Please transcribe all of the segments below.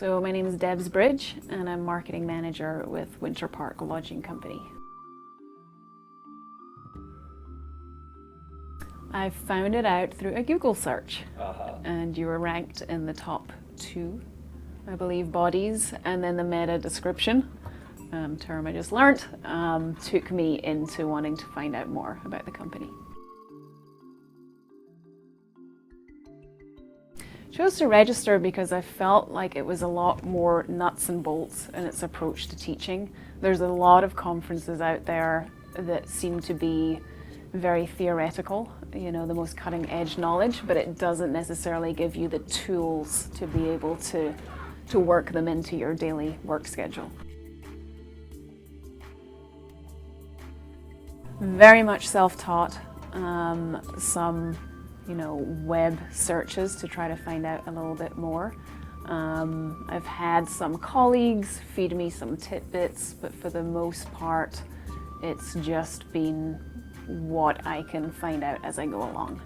So my name is Debs and I'm marketing manager with Winter Park Lodging Company. I found it out through a Google search, and you were ranked in the top 2, I believe, bodies, and then the meta description, term I just learnt, took me into wanting to find out more about the company. Chose to register because I felt like it was a lot more nuts and bolts in its approach to teaching. There's a lot of conferences out there that seem to be very theoretical, the most cutting edge knowledge, but it doesn't necessarily give you the tools to be able to work them into your daily work schedule. Very much self-taught, some web searches to try to find out a little bit more. I've had some colleagues feed me some tidbits, but for the most part, it's just been what I can find out as I go along.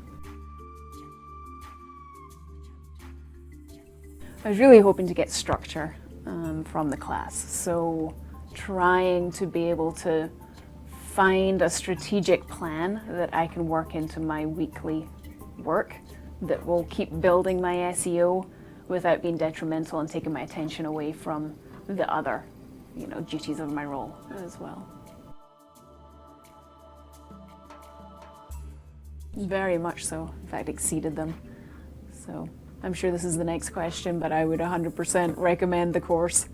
I was really hoping to get structure from the class, so trying to be able to find a strategic plan that I can work into my weekly work that will keep building my SEO without being detrimental and taking my attention away from the other, duties of my role as well. Very much so. In fact, exceeded them. So I'm sure this is the next question, but I would 100% recommend the course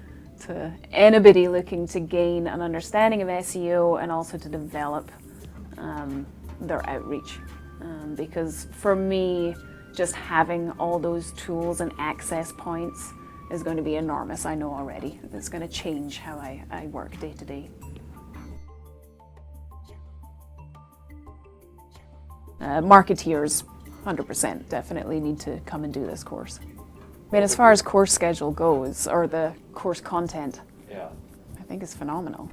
to anybody looking to gain an understanding of SEO and also to develop their outreach. Because for me, just having all those tools and access points is going to be enormous, I know already. It's going to change how I work day to day. Marketeers, 100% definitely need to come and do this course. I mean, as far as course schedule goes, or the course content, I think it's phenomenal.